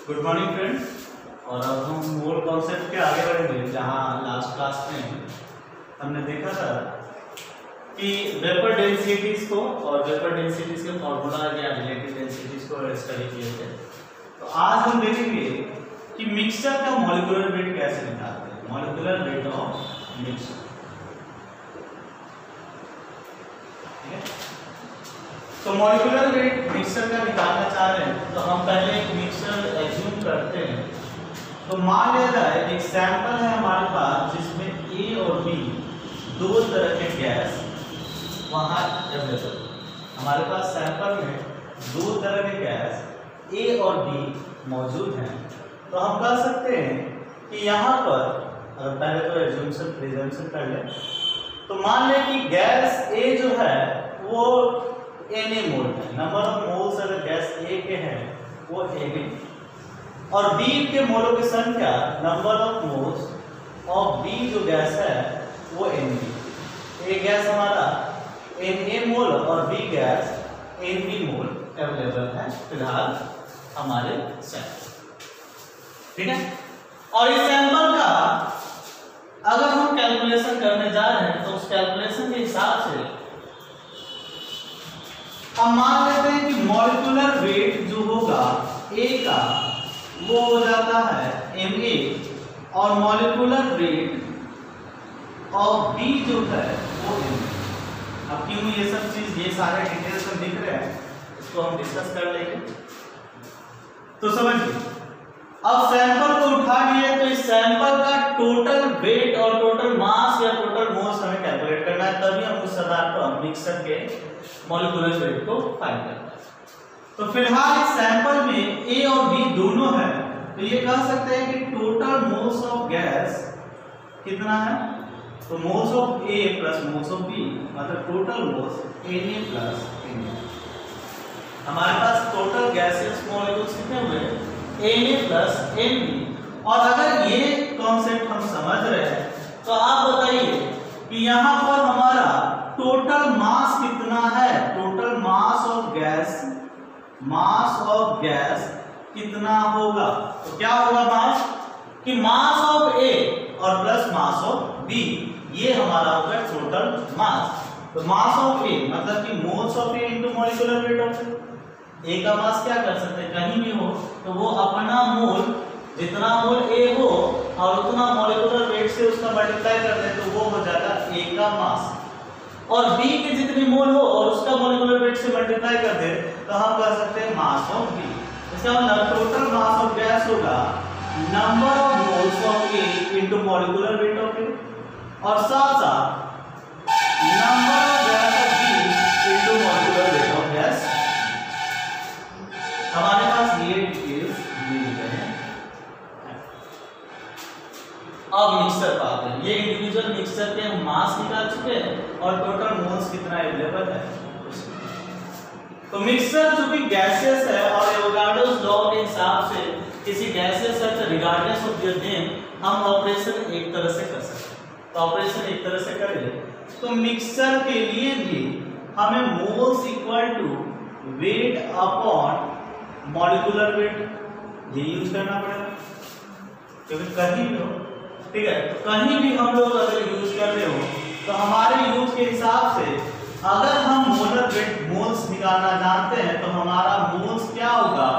Good morning friends. और अब हम मोल कॉन्सेप्ट के आगे बढ़ेंगे, जहाँ लास्ट क्लास में हमने देखा था कि वेपर डेंसिटीज को और वेपर डेंसिटीज के फॉर्मूला या रिलेटिव डेंसिटीज को स्टडी किए थे। तो आज हम देखेंगे कि मिक्सचर का मॉलिक्यूलर वेट कैसे निकालते हैं, मॉलिक्यूलर वेट ऑफ मिक्सचर। ठीक है, तो मॉलिक्यूलर वेट मिक्सचर का निकालना चाह रहे हैं तो हम पहले एक मिक्सचर एज्यूम करते हैं। तो मान लिया जाए एक सैंपल है हमारे पास जिसमें ए और बी दो तरह के गैस वहाँ अवेलेबल। हमारे पास सैंपल में दो तरह के गैस ए और बी मौजूद हैं। तो हम कह सकते हैं कि यहाँ पर अगर पहले तो एज्यूम्पशन प्रिजम्पशन कर लें तो मान लें कि गैस ए जो है वो Na मोल है। नंबर ऑफ मोल्स अगर गैस ए के हैं वो Na और बी के मोलों की संख्या number of moles of B जो गैस है वो Nb। ए गैस हमारा Na मोल और B gas Nb mole available है फिलहाल हमारे सैंपल। ठीक है, और इस सैंपल का अगर हम कैलकुलेशन करने जा रहे हैं तो उस कैलकुलेशन के हिसाब से हम मान लेते हैं कि मॉलिक्यूलर वेट जो होगा ए का वो हो जाता है Ma और मॉलिक्यूलर वेट ऑफ बी जो है वो Ma। अब क्यों ये सब चीज, ये सारे डिटेल्स में दिख रहे हैं, इसको हम डिस्कस कर लेंगे। तो समझिए, अब सैंपल को उठा लिए तो इस सैंपल का टोटल वेट और टोटल मास या टोटल मोल्स हमें कैलकुलेट करना है, तभी हम उस आधार पर हम मिक्सचर के मॉलिक्यूलर वेट को फाइंड करना है। तो फिलहाल इस सैंपल में ए और बी दोनों है, तो ये कह सकते हैं कि टोटल मोल्स ऑफ गैस कितना है। तो moles of A plus moles of B मतलब total moles Na plus Na। हमारे पास टोटल गैसियस मॉलिक्यूल्स कितने हुए, Na प्लस Nb। और अगर ये कॉन्सेप्ट हम समझ रहे हैं तो आप बताइए कि यहाँ पर हमारा टोटल मास कितना है, टोटल मास ऑफ गैस कितना होगा। तो क्या होगा मास, कि मास ऑफ ए और प्लस मास ऑफ बी, ये हमारा होगा टोटल मास। तो मास ऑफ ए मतलब कि moles of A into molecular weight of A का मास क्या कर सकते हैं, कहीं भी हो तो वो अपना मोल, जितना मोल ए हो और उतना मॉलिक्यूलर वेट से उसका मल्टीप्लाई कर दें तो वो हो जाएगा ए का मास। और बी के जितनी मोल हो और उसका मॉलिक्यूलर वेट से मल्टीप्लाई कर दे तो हम कह सकते हैं मास ऑफ बी। इसका मतलब टोटल मास ऑफ गैस होगा number of moles of A into molecular weight of A और साथ साथ number of gas of B into molecular weight of gas. हमारे पास ये डिटेल्स दिए गए हैं। अब मिक्सचर पाते हैं, ये इंडिविजुअल मिक्सचर के हम मास निकाल चुके हैं और टोटल मोल्स कितना अवेलेबल है। तो मिक्सचर जो कि गैसियस है और एवोगाड्रोस लॉ के हिसाब से किसी गैसियस है तो रिगार्डलेस ऑफ देयर नेम हम ऑपरेशन एक तरह से कर सकते हैं। तो ऑपरेशन एक तरह से करेंगे तो मिक्सचर के लिए भी हमें moles equal to weight upon molecular weight ये यूज करना पड़ेगा, क्योंकि कहीं भी हो, ठीक है, तो कहीं भी हम लोग अगर यूज कर रहे हो तो हमारे यूज के हिसाब से अगर हम मोलर वेट मोल्स निकालना जानते हैं तो हमारा मोल्स क्या होगा,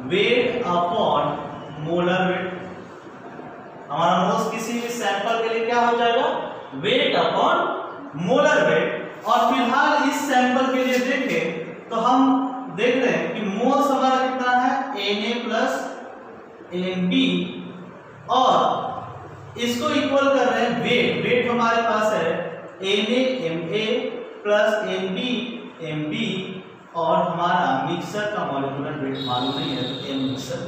वेट अपॉन मोलर वेट। हमारा मोल्स किसी भी सैंपल के लिए क्या हो जाएगा, वेट अपॉन मोलर वेट। और फिलहाल इस सैंपल के लिए देखें तो हम देख रहे हैं कि मोल्स हमारा कितना है Na प्लस Nb और इसको इक्वल कर रहे हैं वेट। वेट हमारे पास है Na Ma plus Nb Mb और हमारा मिक्सर का मॉलिक्यूलर वेट मालूम नहीं है तो M मिक्सर।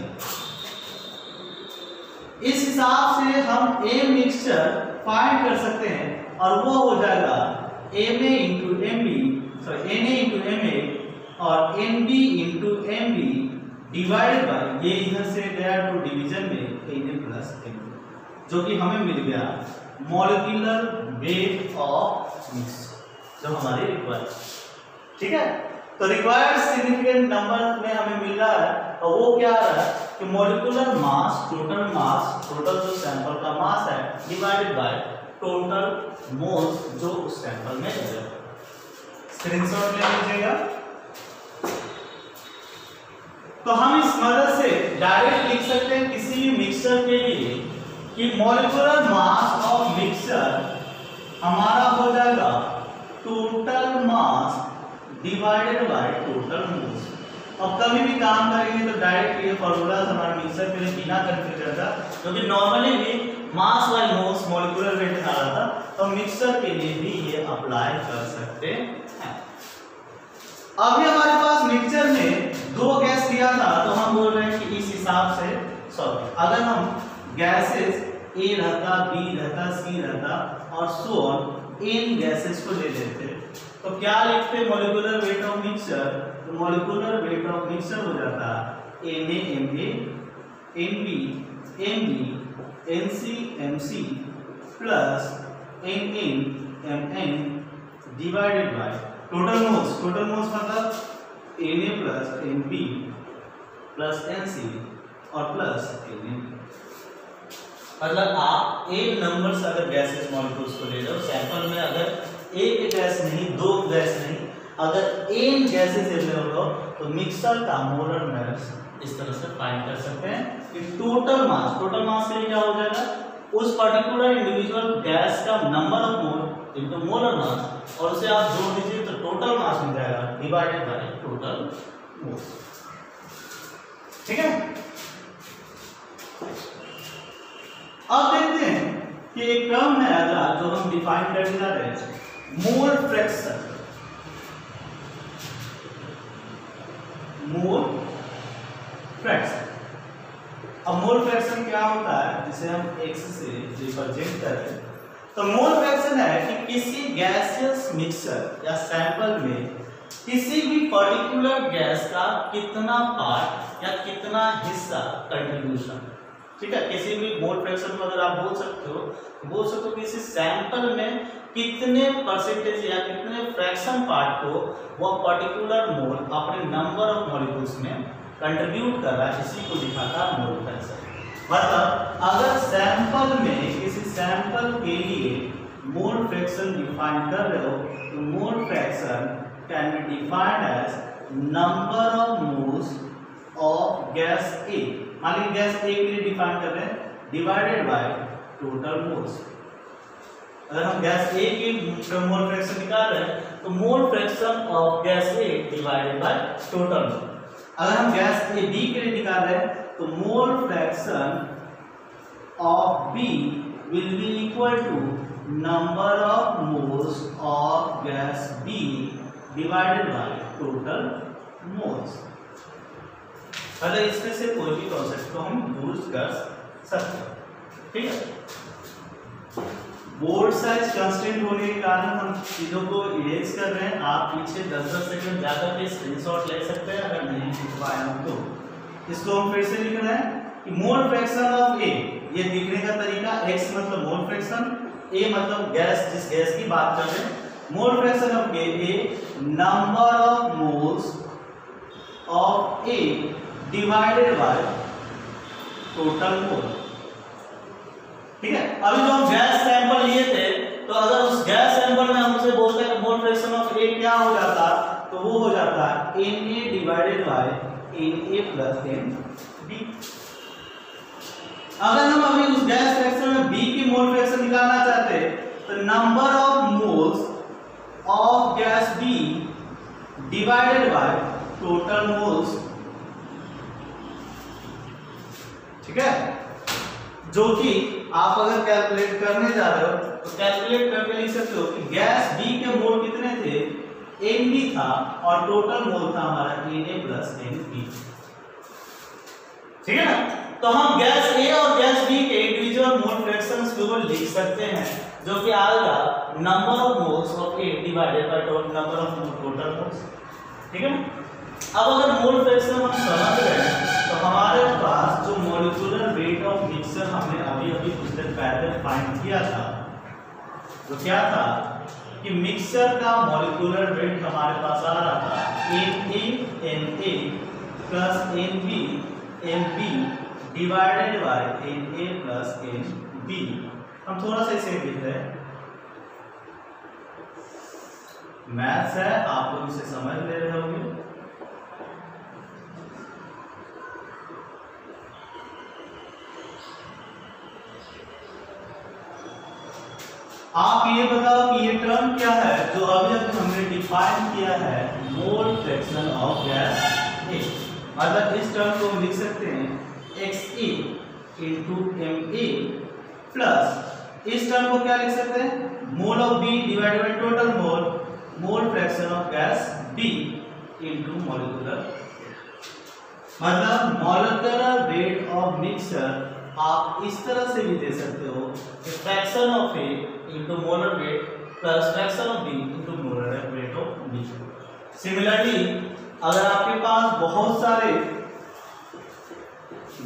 इस हिसाब से हम A मिक्सचर फाइंड कर सकते हैं और वो हो जाएगा Ma into Mb, sorry Na into Ma और Nb into Mb divide by, ये इधर से गया टू डिवीजन में Na प्लस Mb, जो कि हमें मिल गया मॉलिक्यूलर वेट ऑफ मिक्सचर जो हमारे रिक्वायर्ड। ठीक है, तो रिक्वायर्ड सिग्निफिकेंट नंबर में हमें मिल रहा है, और वो क्या आ रहा है कि मॉलिक्यूलर मास, टोटल जो सैंपल का मास है डिवाइडेड बाय टोटल मोल्स जो उस सैंपल में है। स्क्रीनशॉट ले लीजिएगा। तो हम इस मदद से डायरेक्ट लिख सकते हैं किसी भी मिक्सचर के लिए कि मॉलिक्यूलर मास ऑफ मिक्सचर हमारा हो जाएगा total mass divided by total moles. अब कभी भी काम करेंगे तो डायरेक्ट ये फॉर्मूला हमारे मिक्सचर के लिए बिना कंफ्यूजन का, क्योंकि नॉर्मली भी mass by moles molecular weight आ रहा था, तो मिक्सचर के लिए भी ये अप्लाई कर सकते हैं। अभी हमारे पास मिक्सचर में 2 गैस दिया था, तो हम बोल रहे हैं कि इस हिसाब से सॉरी, अगर हम गैसेस ए रहता, बी रहता, सी रहता और सो ऑन इन गैसेस को ले लेते, तो क्या लिखते मॉलिक्यूलर वेट ऑफ मिक्सचर? तो मॉलिक्यूलर वेट ऑफ मिक्सचर हो जाता Na Ma, Nb Mb, Nc Mc plus Nn Mn divided by total moles. Total moles मतलब Na plus Nb plus Nc और प्लस Nn। मतलब आप एक नंबर से अगर गैसेस मॉलिक्यूल्स को ले लो सैंपल में, अगर एक गैस नहीं, 2 गैस नहीं, अगर n गैसेस अवेलेबल हो तो मिक्सचर का मोलर मास इस तरह से फाइंड कर सकते हैं कि टोटल मास के लिए क्या हो जाएगा, उस पर्टिकुलर इंडिविजुअल गैस का number of mole into molar mass, और उसे आप जोड़ दीजिए तो टोटल मास मिल जाएगा डिवाइडेड बाय टोटल मोल्स। ठीक है। अब देखते हैं कि एक टर्म है अगला जो हम डिफाइन करने जा रहे हैं, मोल फ्रैक्शन। Mole fraction. अब मोल फ्रैक्शन क्या होता है, जिसे हम x से रिप्रेजेंट करते हैं। तो मोल फ्रैक्शन है कि किसी गैसियस मिक्सचर या सैंपल में किसी भी पर्टिकुलर गैस का कितना पार्ट या कितना हिस्सा कंट्रीब्यूशन। ठीक है, किसी भी मोल फ्रैक्शन को अगर आप बोल सकते हो किसी सैंपल में कितने परसेंटेज या कितने फ्रैक्शन पार्ट को वह पर्टिकुलर मोल अपने नंबर ऑफ मॉलिक्यूल्स में कंट्रीब्यूट कर रहा है, इसी को दिखाता है मोल फ्रैक्शन। मतलब अगर सैंपल में किसी सैंपल के लिए मोल फ्रैक्शन डिफाइन कर रहे हो तो mole fraction can be defined as number of moles of gas A. मान लीजिए गैस ए के लिए डिफाइन कर रहे हैं डिवाइडेड बाय टोटल मोल्स। अगर हम गैस ए की मोल फ्रैक्शन निकाल रहे हैं तो mole fraction of gas A divided by total mole. अगर हम गैस ए बी के लिए निकाल रहे हैं तो mole fraction of B will be equal to number of moles of gas B divided by total moles. मतलब इसमें से कोई भी कॉन्सेप्ट को हम यूज कर सकते हैं। ठीक है। बोर्ड साइज कंस्ट्रेंट होने के कारण हम चीजों को इरेज कर रहे हैं। आप पीछे 10-10 सेकंड जाकर के स्क्रीनशॉट ले सकते हैं अगर नहीं लिख पाए हम तो। इसको हम फिर से लिख रहे हैं कि मोल फ्रैक्शन ऑफ ए, ये लिखने का तरीका x मतलब मोल फ्रैक्शन, a मतलब गैस, जिस गैस की बात कर रहे हैं। मोल fraction of A number of moles of A divided by total mole. ठीक है। अभी जो हम गैस सैंपल लिए थे तो अगर उस गैस सैंपल में हमसे बोलते हैं मोल फ्रैक्शन ऑफ ए क्या हो जाता, तो वो हो जाता है Na divided by Na plus Nb। अगर हम अभी उस गैस फ्रैक्शन में B की मोल फ्रैक्शन निकालना चाहते हैं तो number of moles of gas B divided by total moles. ठीक है, जो कि आप अगर कैलकुलेट करने जा रहे हो तो कैलकुलेट करके लिख सकते हो कि गैस बी के मोल कितने थे, Nb था और टोटल मोल था हमारा Na प्लस Nb। ठीक है ना। तो हम गैस ए और गैस बी के इंडिविजुअल मोल फ्रैक्शंस को लिख सकते हैं, जो कि आएगा number of moles of A divided by number of total moles. ठीक है। अब अगर मोल फ्रैक्शन हम समझ रहे हैं तो हमारे पास जो मॉलिक्यूलर वेट ऑफ मिक्सचर हमने अभी अभी कुछ देर पहले फाइंड किया था, वो क्या था कि मिक्सचर का मॉलिक्यूलर वेट हमारे पास आ रहा था Na plus NB divided by Na plus NB। हम थोड़ा सा इसे लिख रहे हैं, मैथ्स है, आप लोग इसे समझ ले रहे होंगे। आप ये बताओ कि ये टर्म क्या है जो अभी अभी हमने डिफाइन किया है, मोल फ्रैक्शन ऑफ गैस ए। मतलब इस टर्म को हम लिख सकते हैं XA इंटू MA प्लस इस टर्म को क्या लिख सकते हैं, mole of B divided by total mole fraction of gas B into molecular. मतलब मॉलिक्यूलर वेट ऑफ मिक्सचर आप इस तरह से भी दे सकते हो कि fraction of A into molar weight plus fraction of B into molar weight of B। Similarly अगर आपके पास बहुत सारे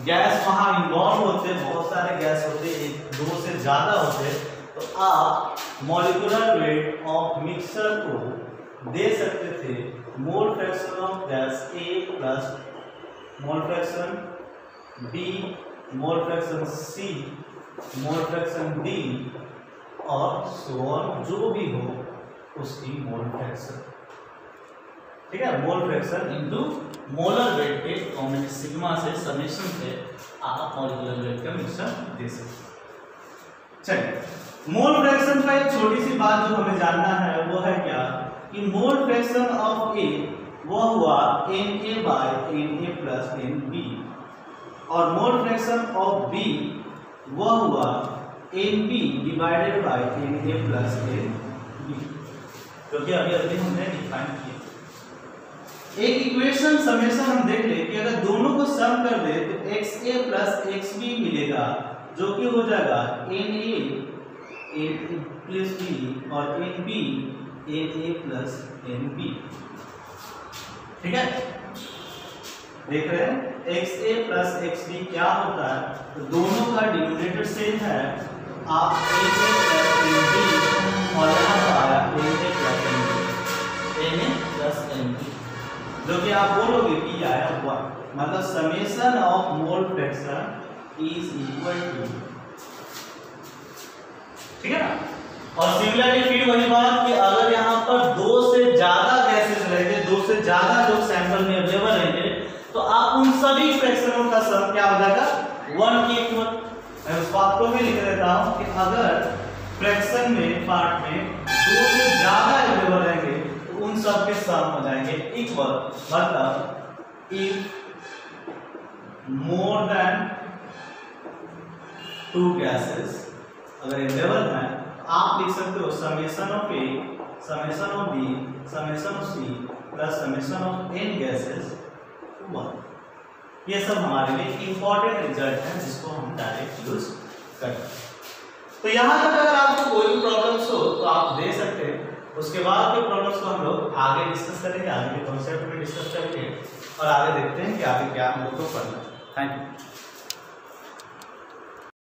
गैस वहां इन्वॉल्व होते, बहुत सारे गैस होते, एक दो से ज्यादा होते, तो आप मॉलिक्यूलर वेट ऑफ मिक्सचर को दे सकते थे मोल fraction of gas A plus mole fraction B, mole fraction C, mole fraction D और सो ऑन, जो भी हो उसकी मोल फ्रैक्शन। ठीक है, mole fraction into molar weight के कॉम्बिनेशन सिग्मा से समेशन से आप मॉलिक्यूलर वेट का मिक्सचर दे सकते। चलिए, मोल फ्रैक्शन का एक छोटी सी बात जो हमें जानना है वो है क्या कि मोल फ्रैक्शन ऑफ A वो हुआ Na by Na plus Nb और मोल फ्रैक्शन ऑफ B वो हुआ Nb divided by Na plus Nb, जो कि अभी अभी हमने डिफाइन किया। एक इक्वेशन समेशन हम देख ले कि अगर दोनों को सम कर दे तो XA प्लस XB मिलेगा, जो कि हो जाएगा Na प्लस B और NB Na प्लस NB। ठीक है, देख रहे हैं XA प्लस XB क्या होता है, तो दोनों का डिनोमिनेटर सेम है, आप Na प्लस NB और यहाँ पर आया Na प्लस NB, जो कि आप बोलोगे कि आया हुआ, मतलब summation of mole fraction is equal to. ठीक है ना। और सिमिलरली फिर वही बात कि अगर यहाँ पर दो से ज्यादा गैसेस रहेंगे, दो से ज्यादा जो सैंपल में अवेलेबल रहेंगे, तो आप उन सभी फ्रैक्शनों का सम क्या हो जाएगा, 1 की इक्वल। मैं उस बात को भी लिख देता हूं कि अगर फ्रैक्शन में पार्ट में दो से ज्यादा अवेलेबल रहेंगे तो उन सब के सम हो जाएंगे इक्वल। मतलब इफ मोर देन 2 गैसेस अगर अवेलेबल है, आप लिख सकते हो summation of A, summation of B, summation of C plus summation of n gases 1। ये सब हमारे लिए इंपॉर्टेंट रिजल्ट है जिसको हम डायरेक्ट यूज करते हैं। तो यहाँ तक अगर आपको कोई भी प्रॉब्लम्स हो तो आप दे सकते हैं, उसके बाद के प्रॉब्लम्स को हम लोग आगे डिस्कस करेंगे, आगे के कॉन्सेप्ट में डिस्कस करेंगे और आगे देखते हैं कि आगे क्या हम लोग को पढ़ना है। Thank you.